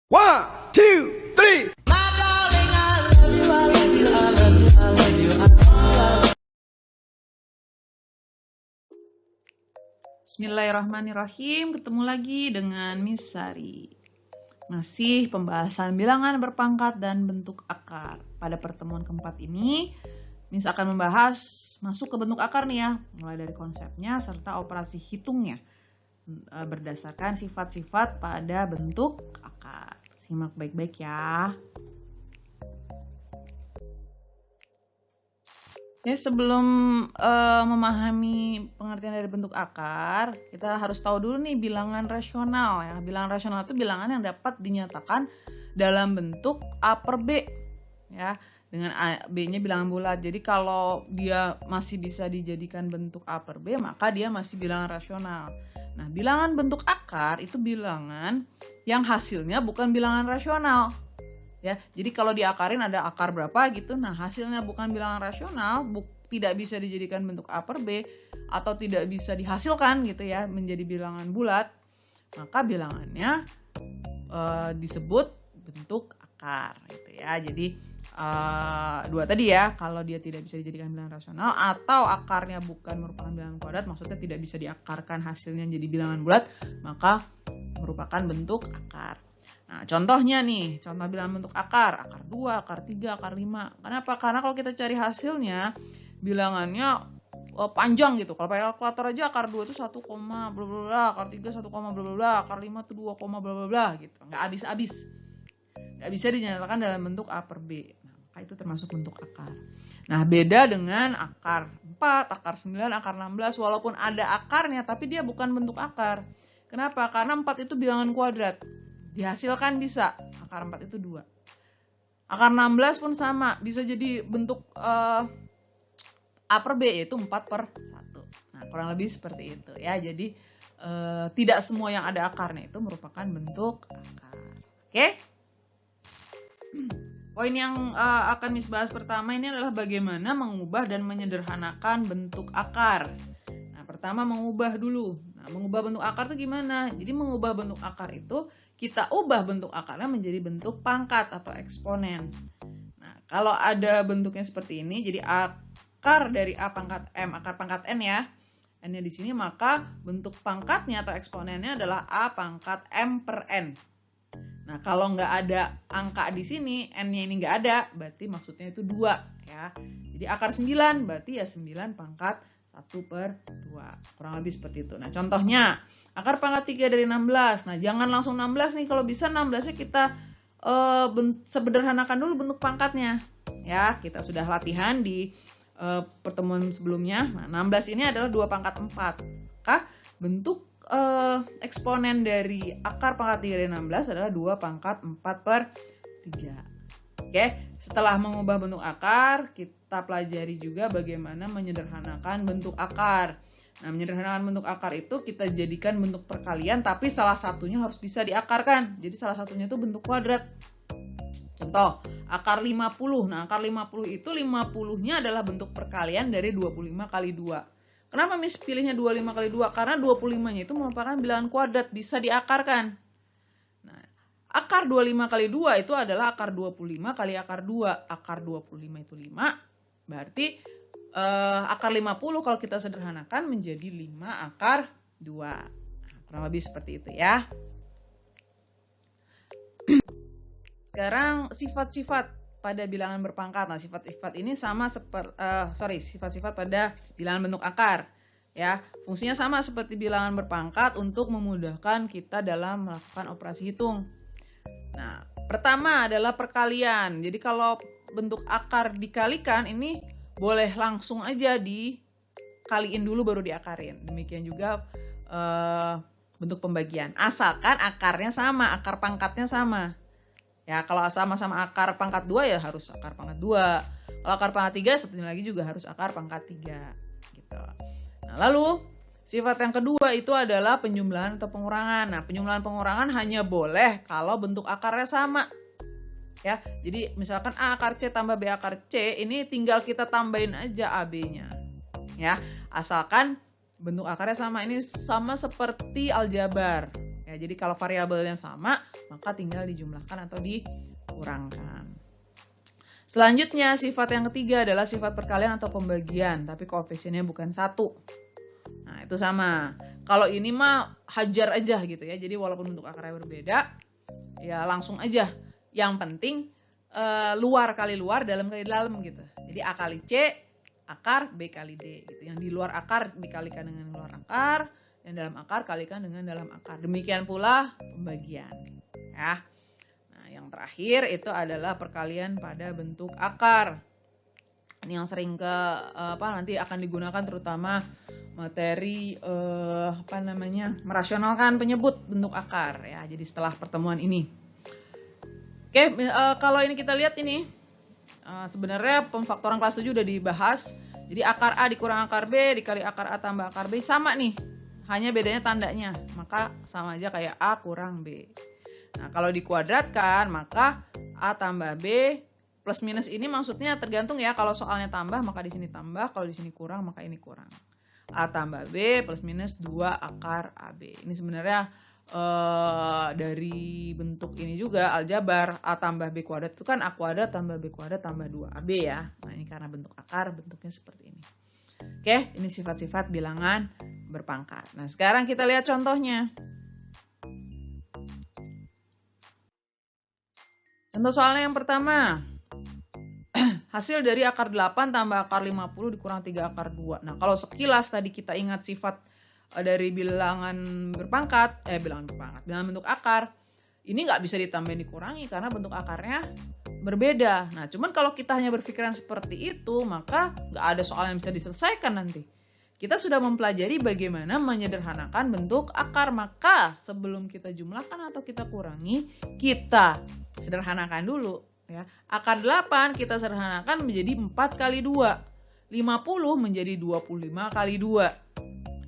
One, two, three. Bismillahirrahmanirrahim. Ketemu lagi dengan Miss Sari. Masih pembahasan bilangan berpangkat dan bentuk akar. Pada pertemuan keempat ini, Miss akan membahas masuk ke bentuk akar nih ya, mulai dari konsepnya serta operasi hitungnya berdasarkan sifat-sifat pada bentuk akar. Simak baik-baik ya. Oke, sebelum memahami pengertian dari bentuk akar, kita harus tahu dulu nih bilangan rasional ya. Bilangan rasional itu bilangan yang dapat dinyatakan dalam bentuk A per B ya. Dengan B-nya bilangan bulat. Jadi kalau dia masih bisa dijadikan bentuk A per B, maka dia masih bilangan rasional. Nah, bilangan bentuk akar itu bilangan yang hasilnya bukan bilangan rasional. Ya, jadi kalau diakarin ada akar berapa gitu, nah hasilnya bukan bilangan rasional, tidak bisa dijadikan bentuk A per B, atau tidak bisa dihasilkan gitu ya menjadi bilangan bulat, maka bilangannya disebut bentuk akar gitu ya. Jadi dua tadi ya, kalau dia tidak bisa dijadikan bilangan rasional atau akarnya bukan merupakan bilangan kuadrat, maksudnya tidak bisa diakarkan hasilnya jadi bilangan bulat, maka merupakan bentuk akar. Nah, contohnya nih, contoh bilangan bentuk akar 2, akar 3, akar 5. Kenapa? Karena kalau kita cari hasilnya, bilangannya panjang gitu. Kalau pakai kalkulator aja akar 2 itu 1, bla bla bla, akar 3 1, bla bla bla, akar 5 itu 2, bla bla bla gitu. Nggak habis-habis. Nggak bisa dinyatakan dalam bentuk A per B. Nah, maka itu termasuk bentuk akar. Nah, beda dengan akar 4, akar 9, akar 16, walaupun ada akarnya, tapi dia bukan bentuk akar. Kenapa? Karena 4 itu bilangan kuadrat. Dihasilkan bisa, akar 4 itu 2. Akar 16 pun sama, bisa jadi bentuk A per B, yaitu 4 per 1. Nah, kurang lebih seperti itu ya. Jadi tidak semua yang ada akarnya itu merupakan bentuk akar. Oke? Poin yang akan Miss bahas pertama ini adalah bagaimana mengubah dan menyederhanakan bentuk akar. Nah, pertama mengubah dulu. Nah, mengubah bentuk akar itu gimana? Jadi mengubah bentuk akar itu kita ubah bentuk akarnya menjadi bentuk pangkat atau eksponen. Nah, kalau ada bentuknya seperti ini, jadi akar dari A pangkat M, akar pangkat N ya. N-nya di sini, maka bentuk pangkatnya atau eksponennya adalah A pangkat M per N. Nah, kalau nggak ada angka di sini, N-nya ini nggak ada, berarti maksudnya itu 2 ya. Jadi akar 9 berarti ya 9 pangkat 1 per 2. Kurang lebih seperti itu. Nah, contohnya akar pangkat 3 dari 16. Nah, jangan langsung 16 nih. Kalau bisa 16-nya kita sederhanakan dulu bentuk pangkatnya. Ya, kita sudah latihan di pertemuan sebelumnya. Nah, 16 ini adalah 2 pangkat 4. Maka bentuk eksponen dari akar pangkat 3 dari 16 adalah 2 pangkat 4 per 3. Oke, setelah mengubah bentuk akar, kita pelajari juga bagaimana menyederhanakan bentuk akar. Nah, menyederhanakan bentuk akar itu kita jadikan bentuk perkalian, tapi salah satunya harus bisa diakarkan. Jadi salah satunya itu bentuk kuadrat. Contoh, akar 50. Nah, akar 50 itu 50-nya adalah bentuk perkalian dari 25 kali 2. Kenapa Miss pilihnya 25 kali 2? Karena 25-nya itu merupakan bilangan kuadrat, bisa diakarkan. Nah, akar 25 kali 2 itu adalah akar 25 kali akar 2. Akar 25 itu 5, berarti akar 50 kalau kita sederhanakan menjadi 5 akar 2. Nah, kurang lebih seperti itu ya. Sekarang sifat-sifat pada bilangan berpangkat. Nah, sifat-sifat ini sama sifat-sifat pada bilangan bentuk akar ya. Fungsinya sama seperti bilangan berpangkat untuk memudahkan kita dalam melakukan operasi hitung. Nah, pertama adalah perkalian. Jadi kalau bentuk akar dikalikan ini boleh langsung aja dikaliin dulu baru diakarin. Demikian juga bentuk pembagian. Asalkan akarnya sama, akar pangkatnya sama. Ya, kalau sama-sama akar pangkat 2 ya harus akar pangkat 2. Kalau akar pangkat 3 satunya lagi juga harus akar pangkat 3 gitu. Nah, lalu sifat yang kedua itu adalah penjumlahan atau pengurangan. Nah, penjumlahan pengurangan hanya boleh kalau bentuk akarnya sama. Ya, jadi misalkan A akar C tambah B akar C, ini tinggal kita tambahin aja AB-nya. Ya, asalkan bentuk akarnya sama. Ini sama seperti aljabar. Ya, jadi kalau variabelnya sama, maka tinggal dijumlahkan atau dikurangkan. Selanjutnya, sifat yang ketiga adalah sifat perkalian atau pembagian, tapi koefisiennya bukan 1. Nah, itu sama. Kalau ini mah hajar aja gitu ya. Jadi walaupun bentuk akarnya berbeda, ya langsung aja. Yang penting luar kali luar, dalam kali dalam gitu. Jadi A kali C, akar B kali D gitu. Yang di luar akar dikalikan dengan luar akar, yang dalam akar kalikan dengan dalam akar. Demikian pula pembagian. Ya. Nah, yang terakhir itu adalah perkalian pada bentuk akar. Ini yang sering nanti akan digunakan terutama materi merasionalkan penyebut bentuk akar ya. Jadi setelah pertemuan ini. Oke, kalau ini kita lihat ini sebenarnya pemfaktoran kelas 7 udah dibahas. Jadi akar A dikurang akar B dikali akar A tambah akar B sama nih. Hanya bedanya tandanya. Maka sama aja kayak A kurang B. Nah, kalau dikuadratkan maka A tambah B plus minus ini maksudnya tergantung ya. Kalau soalnya tambah maka di sini tambah, kalau di sini kurang maka ini kurang. A tambah B plus minus 2 akar AB. Ini sebenarnya dari bentuk ini juga aljabar. A tambah B kuadrat itu kan A kuadrat tambah B kuadrat tambah 2AB ya. Nah, ini karena bentuk akar bentuknya seperti ini. Oke, ini sifat-sifat bilangan berpangkat. Nah, sekarang kita lihat contohnya. Contoh soalnya yang pertama. Hasil dari akar 8 tambah akar 50 dikurang 3 akar 2. Nah, kalau sekilas tadi kita ingat sifat dari bilangan bilangan bentuk akar, ini nggak bisa ditambahin dikurangi karena bentuk akarnya berbeda. Nah, cuman kalau kita hanya berpikiran seperti itu, maka nggak ada soal yang bisa diselesaikan nanti. Kita sudah mempelajari bagaimana menyederhanakan bentuk akar, maka sebelum kita jumlahkan atau kita kurangi, kita sederhanakan dulu. Ya, akar 8 kita sederhanakan menjadi 4 kali 2. 50 menjadi 25 kali 2.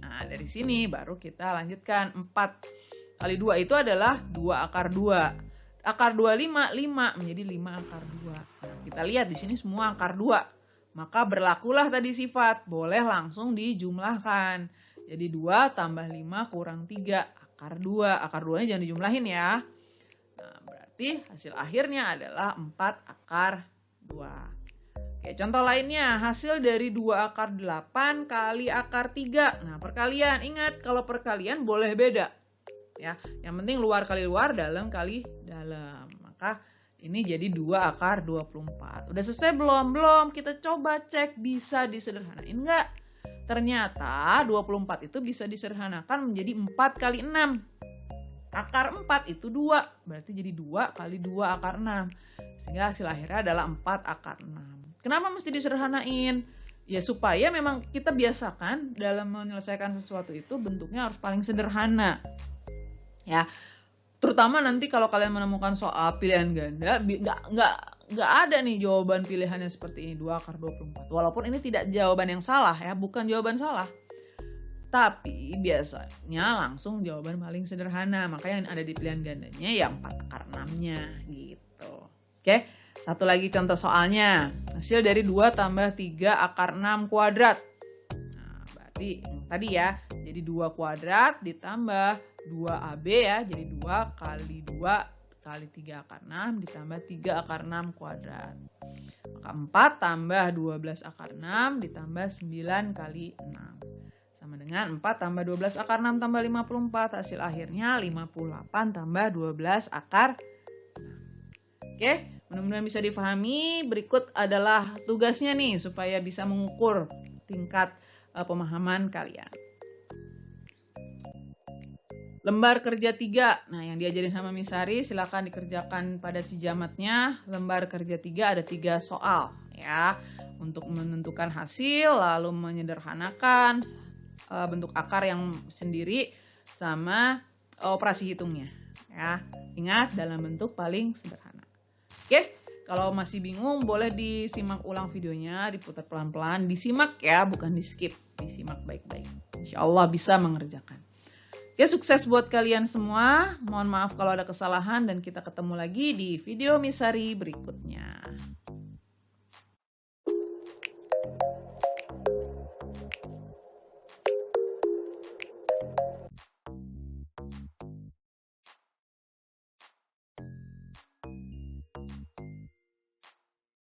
Nah, dari sini baru kita lanjutkan. 4 kali 2 itu adalah 2 akar 2. Akar 25, 5 menjadi 5 akar 2. Nah, kita lihat di sini semua akar 2. Maka berlakulah tadi sifat. Boleh langsung dijumlahkan. Jadi 2 tambah 5 kurang 3 akar 2. Akar 2-nya jangan dijumlahin ya. Nah, berarti hasil akhirnya adalah 4 akar 2. Oke, contoh lainnya, hasil dari 2 akar 8 kali akar 3. Nah, perkalian, ingat kalau perkalian boleh beda. Ya, yang penting luar kali luar, dalam kali dalam. Maka ini jadi 2 akar 24. Udah selesai belum? Belum. Kita coba cek bisa disederhanain enggak? Ternyata 24 itu bisa disederhanakan menjadi 4 kali 6. Akar 4 itu 2. Berarti jadi 2 kali 2 akar 6. Sehingga hasil akhirnya adalah 4 akar 6. Kenapa mesti disederhanain? Ya supaya memang kita biasakan dalam menyelesaikan sesuatu itu bentuknya harus paling sederhana. Ya, terutama nanti kalau kalian menemukan soal pilihan ganda, nggak ada nih jawaban pilihannya seperti ini 2 akar 24. Walaupun ini tidak jawaban yang salah ya, bukan jawaban salah. Tapi biasanya langsung jawaban paling sederhana. Makanya yang ada di pilihan gandanya ya 4 akar 6-nya gitu. Oke, satu lagi contoh soalnya. Hasil dari 2 tambah 3 akar 6 kuadrat. Nah, berarti tadi ya, jadi 2 kuadrat ditambah 2AB ya. Jadi 2 kali 2 kali 3 akar 6 ditambah 3 akar 6 kuadrat. Maka 4 tambah 12 akar 6 ditambah 9 kali 6. Sama dengan 4 tambah 12 akar 6 tambah 54. Hasil akhirnya 58 tambah 12 akar 6. Oke, mudah-mudahan bisa difahami. Berikut adalah tugasnya nih supaya bisa mengukur tingkat pemahaman kalian. Lembar kerja 3. Nah, yang diajarin sama Miss Sari silakan dikerjakan pada si jamatnya. Lembar kerja 3 ada 3 soal ya. Untuk menentukan hasil lalu menyederhanakan bentuk akar yang sendiri sama operasi hitungnya ya. Ingat dalam bentuk paling sederhana. Oke, kalau masih bingung boleh disimak ulang videonya, diputar pelan-pelan, disimak ya, bukan di skip, disimak baik-baik. Insya Allah bisa mengerjakan. Oke, sukses buat kalian semua. Mohon maaf kalau ada kesalahan dan kita ketemu lagi di video Miss Sari berikutnya.